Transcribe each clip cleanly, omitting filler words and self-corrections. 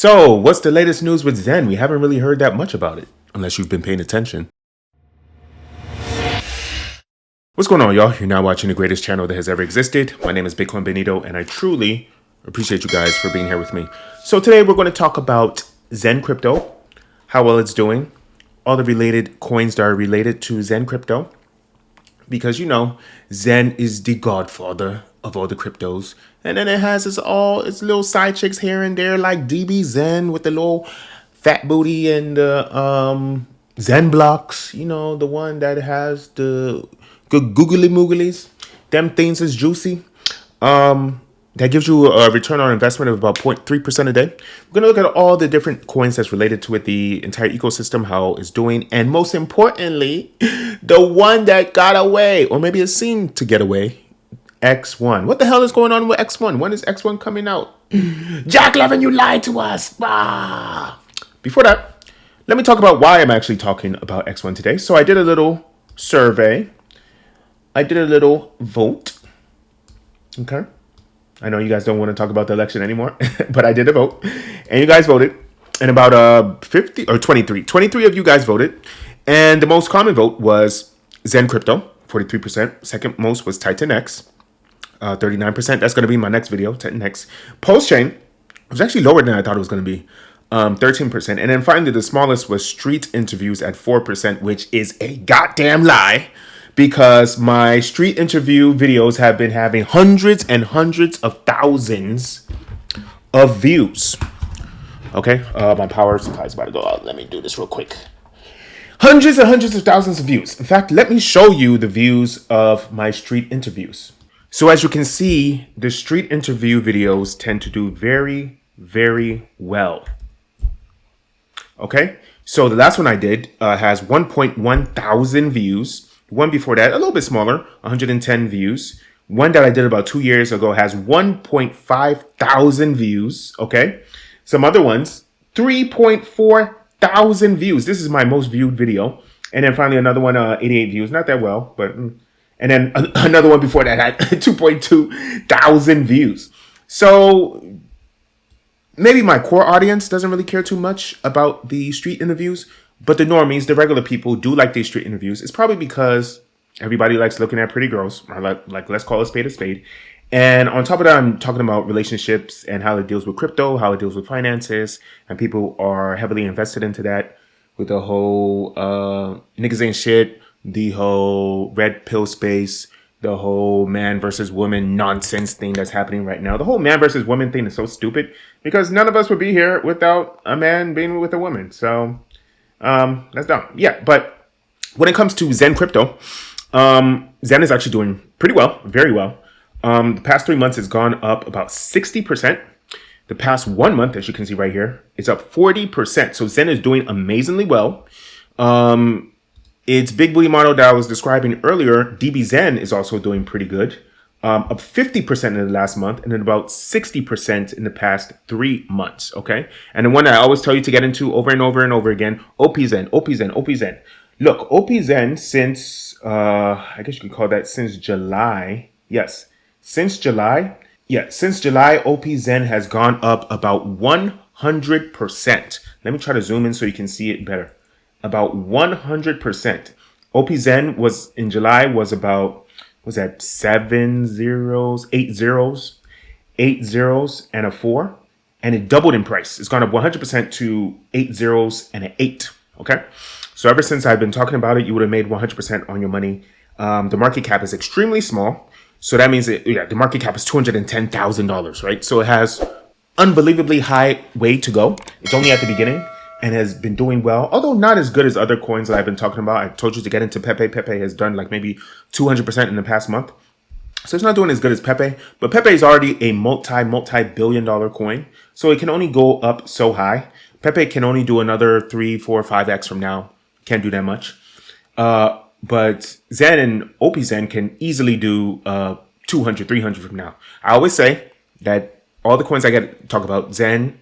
So, what's the latest news with Xen? We haven't really heard that much about it, unless you've been paying attention. What's going on, y'all? You're now watching the greatest channel that has ever existed. My name is Bitcoin Benito, and I truly appreciate you guys for being here with me. So today we're going to talk about Xen Crypto, how well it's doing, all the related coins that are related to Xen Crypto, because you know, Xen is the godfather of all the cryptos. And then it has its little side chicks here and there, like DBZen with the little fat booty and Zen blocks, you know, the one that has the good googly mooglies. Them things is juicy. That gives you a return on investment of about 0.3% a day. We're going to look at all the different coins that's related to it, the entire ecosystem, how it's doing, and most importantly, the one that got away, or maybe it seemed to get away, X1. What the hell is going on with X1? When is X1 coming out? Jack Levin, you lied to us. Before that, let me talk about why I'm actually talking about X1 today. So I did a little survey. I did a little vote. Okay. I know you guys don't want to talk about the election anymore, but I did a vote. And you guys voted. And about 50 or 23 of you guys voted. And the most common vote was Xen Crypto, 43%. Second most was TitanX, 39%. That's going to be my next video, TitanX. Pulsechain was actually lower than I thought it was going to be, 13%. And then finally, the smallest was Street Interviews at 4%, which is a goddamn lie, because my street interview videos have been having hundreds and hundreds of thousands of views. Okay, my power supply is about to go out. Let me do this real quick. Hundreds and hundreds of thousands of views. In fact, let me show you the views of my street interviews. So as you can see, the street interview videos tend to do very, very well. Okay, so the last one I did has 1.1 thousand views. One before that, a little bit smaller, 110 views. One that I did about 2 years ago has 1.5 thousand views. Okay, some other ones, 3.4 thousand views. This is my most viewed video. And then finally another one, 88 views. Not that well, but... And then another one before that had 2.2 thousand views. So maybe my core audience doesn't really care too much about the street interviews, but the normies, the regular people, do like these street interviews. It's probably because everybody likes looking at pretty girls, or like let's call a spade a spade. And on top of that, I'm talking about relationships and how it deals with crypto, how it deals with finances, and people are heavily invested into that with the whole niggas ain't shit, the whole red pill space, the whole man versus woman nonsense thing that's happening right now. The whole man versus woman thing is so stupid because none of us would be here without a man being with a woman. So that's dumb. Yeah, but when it comes to Xen Crypto, Xen is actually doing pretty well, very well. The past 3 months has gone up about 60%. The past 1 month, as you can see right here, it's up 40%. So Xen is doing amazingly well. Its big booty model that I was describing earlier, DBZen, is also doing pretty good. Up 50% in the last month, and then about 60% in the past 3 months, okay? And the one that I always tell you to get into over and over and over again, OPZen, OPZen, OPZen. Look, OPZen since, I guess you could call that since July. Yes, since July. Yeah, since July, OPZen has gone up about 100%. Let me try to zoom in so you can see it better. About 100%. OPZen was in July was about, was that 7 zeros, 8 zeros, 8 zeros and a 4, and it doubled in price. It's gone up 100% to 8 zeros and an 8. Okay, so ever since I've been talking about it, you would have made 100% on your money. The market cap is extremely small, so that means that the market cap is $210,000, right? So it has unbelievably high way to go. It's only at the beginning and has been doing well, although not as good as other coins that I've been talking about. I told you to get into Pepe. Pepe has done like maybe 200% in the past month. So it's not doing as good as Pepe, but Pepe is already a multi-billion dollar coin. So it can only go up so high. Pepe can only do another 3, 4, 5x from now. Can't do that much. But Xen and OPZen can easily do 200, 300 from now. I always say that all the coins I get to talk about, OPZen,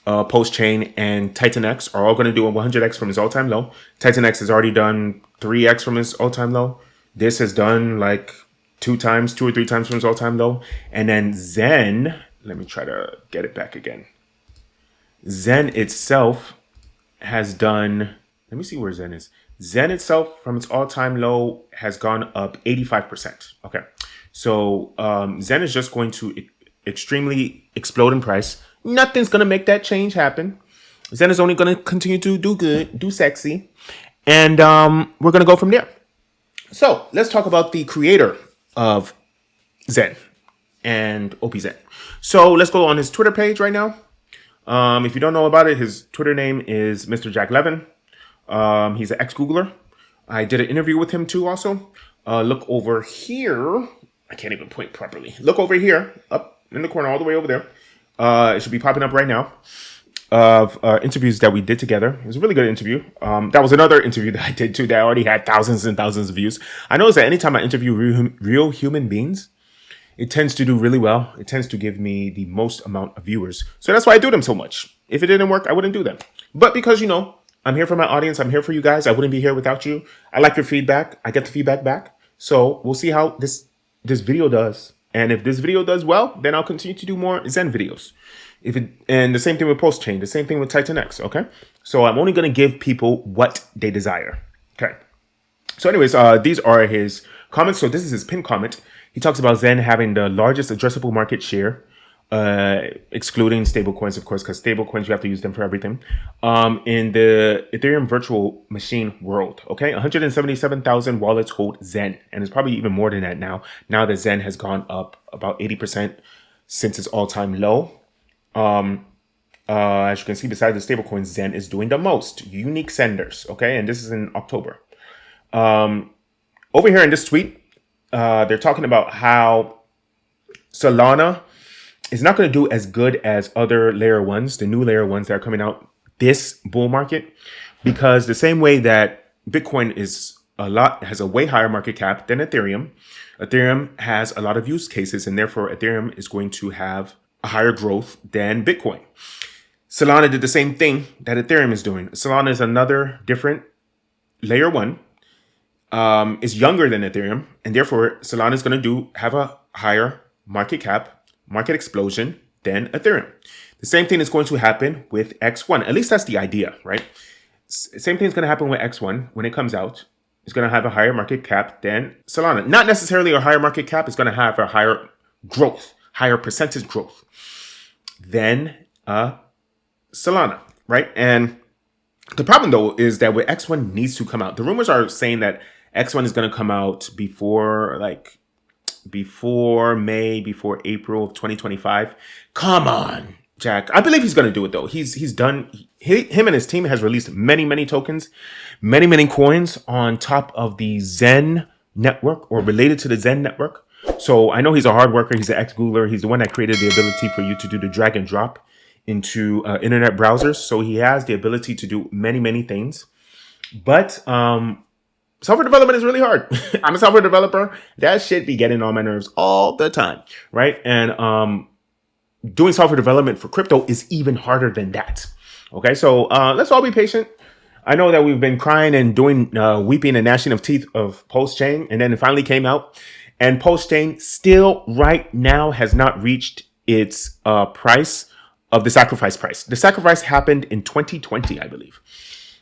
Pulsechain, and TitanX are all going to do a 100x from its all-time low. TitanX has already done 3x from its all-time low. This has done like 2 or 3 times from its all-time low. And then Xen, let me try to get it back again. Xen itself has done, let me see where Xen is. Xen itself from its all-time low has gone up 85%. Okay. So Xen is just going to extremely explode in price. Nothing's going to make that change happen. Xen is only going to continue to do good, do sexy. And we're going to go from there. So let's talk about the creator of Xen and OP-Xen. So let's go on his Twitter page right now. If you don't know about it, his Twitter name is Mr. Jack Levin. He's an ex-Googler. I did an interview with him too also. Look over here. I can't even point properly. Look over here, up in the corner, all the way over there. It should be popping up right now of interviews that we did together. It was a really good interview. That was another interview that I did too that already had thousands and thousands of views. I noticed that anytime I interview real human beings, it tends to do really well. It tends to give me the most amount of viewers. So that's why I do them so much. If it didn't work, I wouldn't do them. But because, you know, I'm here for my audience. I'm here for you guys. I wouldn't be here without you. I like your feedback. I get the feedback back. So we'll see how this video does. And if this video does well, then I'll continue to do more Xen videos. And the same thing with Pulsechain. The same thing with TitanX. Okay. So I'm only going to give people what they desire. Okay. So anyways, these are his comments. So this is his pinned comment. He talks about Xen having the largest addressable market share, excluding stablecoins, of course, because stablecoins, you have to use them for everything, in the Ethereum virtual machine world. Okay, 177,000 wallets hold Xen, and it's probably even more than that now. Now that Xen has gone up about 80% since its all-time low. As you can see, besides the stablecoins, Xen is doing the most. Unique senders. Okay, and this is in October. Over here in this tweet, they're talking about how Solana is not going to do as good as other layer ones, the new layer ones that are coming out this bull market, because the same way that Bitcoin has a way higher market cap than Ethereum. Ethereum has a lot of use cases, and therefore Ethereum is going to have a higher growth than Bitcoin. Solana did the same thing that Ethereum is doing. Solana is another different layer one. Is younger than Ethereum, and therefore Solana is going to have a higher market cap, market explosion than Ethereum. The same thing is going to happen with X1. At least that's the idea, right? Same thing is going to happen with X1 when it comes out. It's going to have a higher market cap than Solana. Not necessarily a higher market cap. It's going to have a higher growth, higher percentage growth than Solana, right? And the problem, though, is that with X1 needs to come out. The rumors are saying that X1 is going to come out before May, before April of 2025. Come on, Jack. I believe he's going to do it, though. He's done. Him and his team has released many tokens, many coins on top of the Xen network or related to the Xen network. So I know he's a hard worker. He's an ex-Googler. He's the one that created the ability for you to do the drag and drop into internet browsers. So he has the ability to do many things. But software development is really hard. I'm a software developer. That shit be getting on my nerves all the time, right? And doing software development for crypto is even harder than that. Okay, so let's all be patient. I know that we've been crying and doing weeping and gnashing of teeth of Pulsechain, and then it finally came out. And Pulsechain still right now has not reached its price of the sacrifice price. The sacrifice happened in 2020, I believe.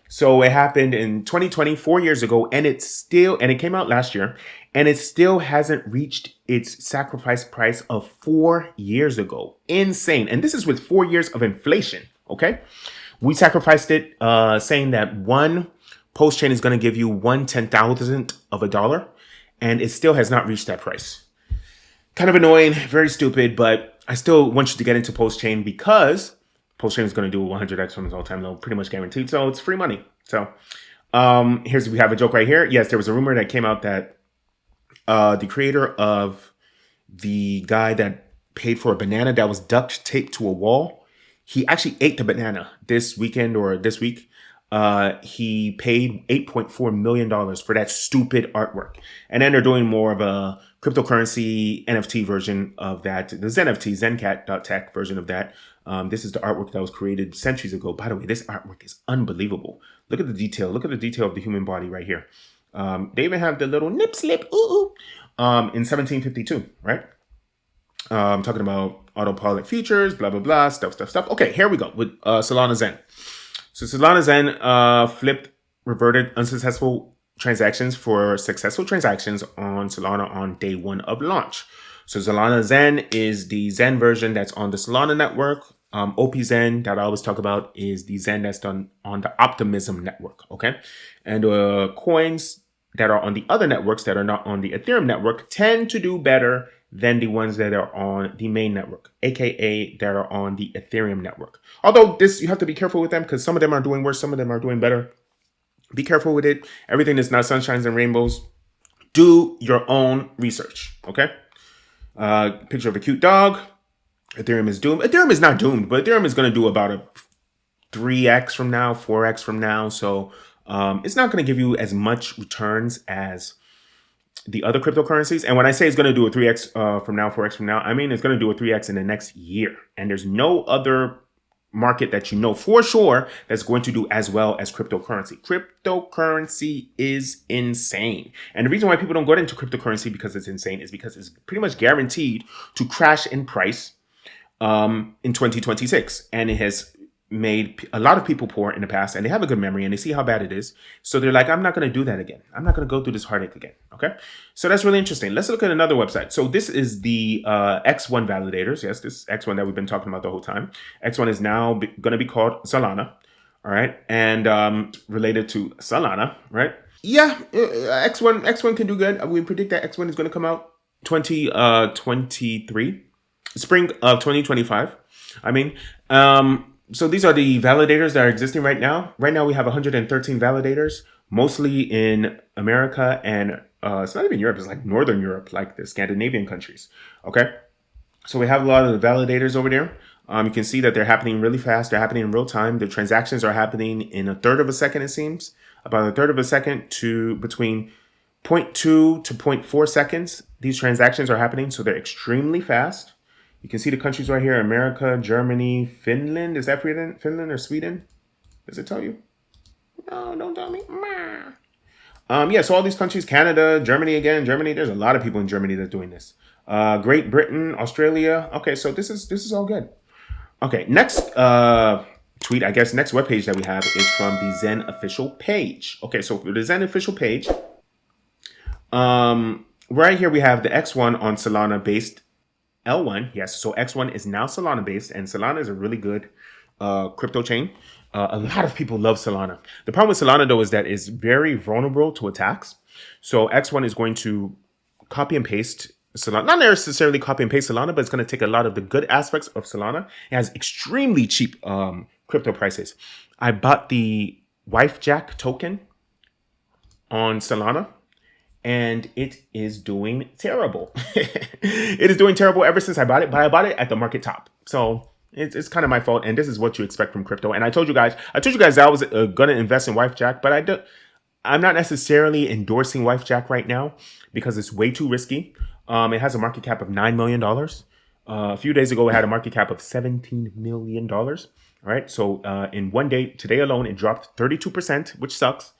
So it happened in 2020, 4 years ago, and it came out last year, and it still hasn't reached its sacrifice price of 4 years ago. Insane. And this is with 4 years of inflation, okay? We sacrificed it saying that one Pulsechain is going to give you 1/10,000th of a dollar, and it still has not reached that price. Kind of annoying, very stupid, but I still want you to get into Pulsechain because Pulsechain is going to do 100x from its all-time low, pretty much guaranteed. So it's free money. So we have a joke right here. Yes, there was a rumor that came out that the creator of the guy that paid for a banana that was duct taped to a wall, he actually ate the banana this weekend or this week. He paid $8.4 million for that stupid artwork. And then they're doing more of a cryptocurrency NFT version of that. The ZenFT, Zencat.tech version of that. This is the artwork that was created centuries ago. By the way, this artwork is unbelievable. Look at the detail. Look at the detail of the human body right here. They even have the little nip slip in 1752, right? Talking about autopilot features, blah, blah, blah, stuff. Okay, here we go with Solana Zen. So Solana Zen reverted unsuccessful transactions for successful transactions on Solana on day 1 of launch. So Solana Zen is the Zen version that's on the Solana network. OP-Zen that I always talk about is the Zen that's done on the Optimism network, okay? And coins that are on the other networks that are not on the Ethereum network tend to do better than the ones that are on the main network, aka that are on the Ethereum network. Although this, you have to be careful with them because some of them are doing worse, some of them are doing better. Be careful with it. Everything is not sunshines and rainbows. Do your own research, okay? Picture of a cute dog. Ethereum is doomed. Ethereum is not doomed, but Ethereum is going to do about a 3x from now, 4x from now. So it's not going to give you as much returns as the other cryptocurrencies. And when I say it's going to do a 3x from now, 4x from now, I mean it's going to do a 3x in the next year. And there's no other market that you know for sure that's going to do as well as cryptocurrency. Cryptocurrency is insane. And the reason why people don't go into cryptocurrency because it's insane is because it's pretty much guaranteed to crash in price in 2026. And it has made a lot of people poor in the past, and they have a good memory and they see how bad it is. So they're like, I'm not going to do that again. I'm not going to go through this heartache again. Okay. So that's really interesting. Let's look at another website. So this is the X1 validators. Yes, this X1 that we've been talking about the whole time. X1 is now going to be called Solana. All right. And related to Solana, right? Yeah, X1 can do good. We predict that X1 is going to come out 2023, spring of 2025. I mean, so these are the validators that are existing right now. Right now we have 113 validators, mostly in America and it's not even Europe, it's like Northern Europe, like the Scandinavian countries. Okay. So we have a lot of the validators over there. You can see that they're happening really fast. They're happening in real time. The transactions are happening in a third of a second, it seems. About a third of a second to between 0.2 to 0.4 seconds. These transactions are happening, so they're extremely fast. You can see the countries right here: America, Germany, Finland. Is that Finland or Sweden? Does it tell you? No, don't tell me. Yeah, so all these countries, Canada, Germany again. Germany, there's a lot of people in Germany that's doing this. Great Britain, Australia. Okay, so this is all good. Okay, next tweet, I guess, next webpage that we have is from the Zen official page. Okay, so for the Zen official page, right here we have the X1 on Solana based L1, yes. So X1 is now Solana based, and Solana is a really good crypto chain. A lot of people love Solana. The problem with Solana, though, is that it's very vulnerable to attacks. So X1 is going to copy and paste Solana, not necessarily copy and paste Solana, but it's going to take a lot of the good aspects of Solana. It has extremely cheap crypto prices. I bought the Wifejak token on Solana, and it is doing terrible. It is doing terrible ever since I bought it, but I bought it at the market top. So it's kind of my fault, and this is what you expect from crypto. And I told you guys that I was going to invest in Wifejak, but I'm not necessarily endorsing Wifejak right now because it's way too risky. It has a market cap of $9 million. A few days ago, it had a market cap of $17 million. All right. So in one day, today alone, it dropped 32%, which sucks.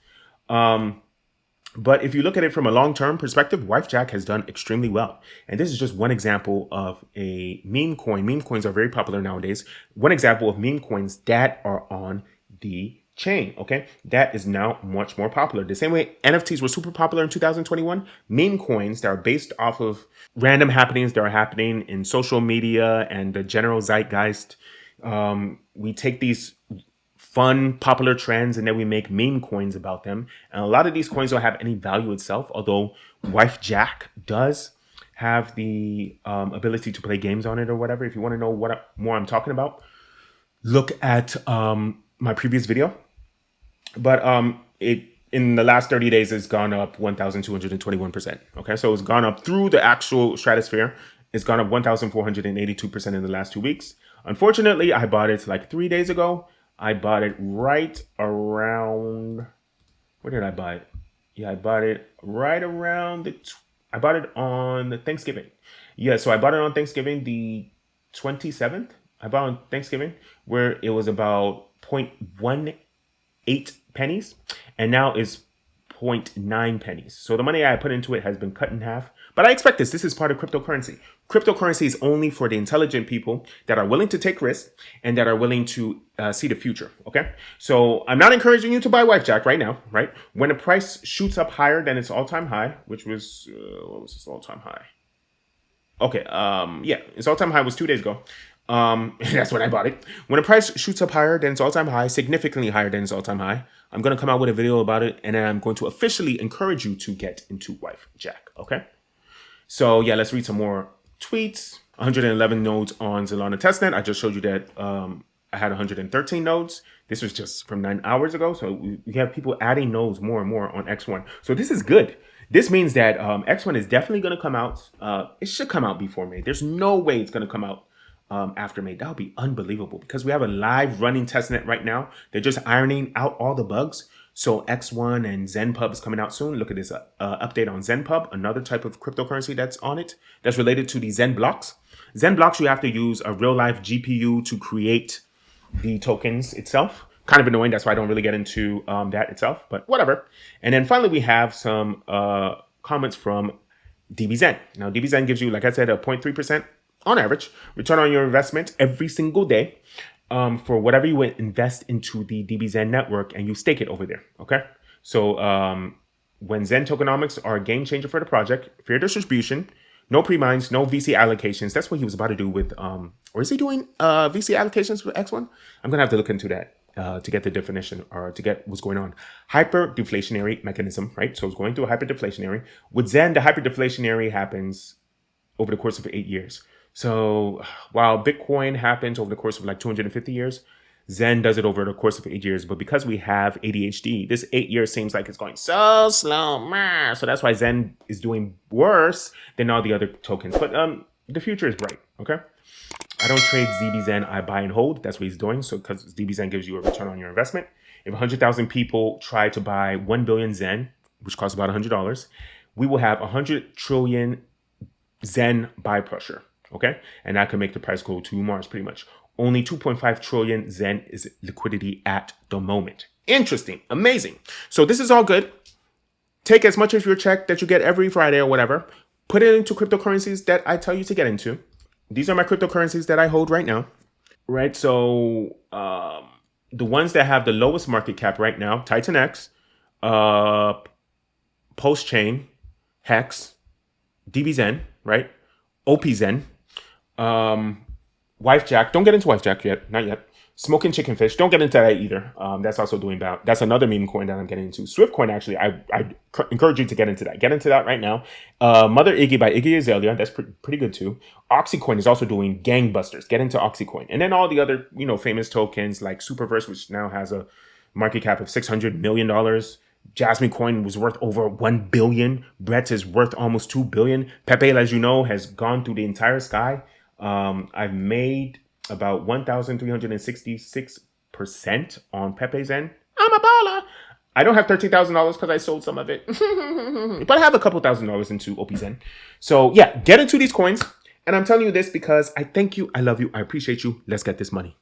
But if you look at it from a long-term perspective, Wifejak has done extremely well. And this is just one example of a meme coin. Meme coins are very popular nowadays. One example of meme coins that are on the chain, okay? That is now much more popular. The same way NFTs were super popular in 2021, meme coins that are based off of random happenings that are happening in social media and the general zeitgeist. We take these fun, popular trends, and then we make meme coins about them. And a lot of these coins don't have any value itself, although Wifejak does have the ability to play games on it or whatever. If you want to know what more I'm talking about, look at my previous video. But it in the last 30 days has gone up 1,221%. Okay, so it's gone up through the actual stratosphere. It's gone up 1,482% in the last 2 weeks. Unfortunately, I bought it like 3 days ago. I bought it right around, where did I buy it? Yeah, I bought it right around I bought it on Thanksgiving. Yeah, so I bought it on Thanksgiving, the 27th. I bought it on Thanksgiving, where it was about 0.18 pennies, and now it's 0.9 pennies. So the money I put into it has been cut in half. But I expect this. This is part of cryptocurrency. Cryptocurrency is only for the intelligent people that are willing to take risks and that are willing to see the future. Okay. So I'm not encouraging you to buy Wifejak right now, right? When the price shoots up higher than its all-time high, which was, what was its all-time high? Okay. Yeah, its all-time high was 2 days ago. That's when I bought it. When the price shoots up higher than its all-time high, significantly higher than its all-time high, I'm going to come out with a video about it, and then I'm going to officially encourage you to get into Wifejak. Okay. So yeah, let's read some more tweets. 111 nodes on Solana testnet. I just showed you that I had 113 nodes. This was just from 9 hours ago. So we have people adding nodes more and more on X1. So this is good. This means that X1 is definitely going to come out. It should come out before May. There's no way it's going to come out after May. That would be unbelievable because we have a live running testnet right now. They're just ironing out all the bugs. So X1 and ZenPub is coming out soon. Look at this update on ZenPub, another type of cryptocurrency that's on it, that's related to the Zen blocks. Zen blocks, you have to use a real life GPU to create the tokens itself. Kind of annoying. That's why I don't really get into that itself, but whatever. And then finally, we have some comments from DBZen. Now, DBZen gives you, like I said, a 0.3% on average return on your investment every single day. For whatever you invest into the DBZen network and you stake it over there, okay? So when Zen tokenomics are a game changer for the project, fair distribution, no pre-mines, no VC allocations. That's what he was about to do with, or is he doing VC allocations with X1? I'm gonna have to look into that to get the definition or to get what's going on. Hyper-deflationary mechanism, right? So it's going through a hyper-deflationary. With Zen, the hyper-deflationary happens over the course of 8 years. So while Bitcoin happens over the course of like 250 years, Zen does it over the course of 8 years. But because we have ADHD, this 8 years seems like it's going so slow. So that's why Zen is doing worse than all the other tokens. But the future is bright, okay? I don't trade ZBZen, I buy and hold. That's what he's doing. So because ZBZen gives you a return on your investment. If 100,000 people try to buy 1 billion Zen, which costs about $100, we will have 100 trillion Zen buy pressure. Okay, and that can make the price go to Mars pretty much. Only 2.5 trillion Zen is liquidity at the moment. Interesting, amazing. So this is all good. Take as much of your check that you get every Friday or whatever, put it into cryptocurrencies that I tell you to get into. These are my cryptocurrencies that I hold right now. Right, so the ones that have the lowest market cap right now, TitanX, Pulsechain, Hex, DBZen, right? OPZen. Wifejak, don't get into Wifejak yet, not yet. Smoking chicken fish, don't get into that either. That's also doing bad. That's another meme coin that I'm getting into. Swift coin, actually, I encourage you to get into that. Get into that right now. Mother Iggy by 𝐂𝐫𝐲𝐻𝐵, that's pretty good too. Oxycoin is also doing gangbusters. Get into Oxycoin. And then all the other, famous tokens like Superverse, which now has a market cap of $600 million. Jasmine coin was worth over 1 billion. Brett's is worth almost 2 billion. Pepe, as you know, has gone through the entire sky. I've made about 1,366% on Pepe's end. I'm a baller. I don't have $13,000 because I sold some of it. But I have a couple $1,000s into OPZen. So yeah, get into these coins. And I'm telling you this because I thank you, I love you, I appreciate you. Let's get this money.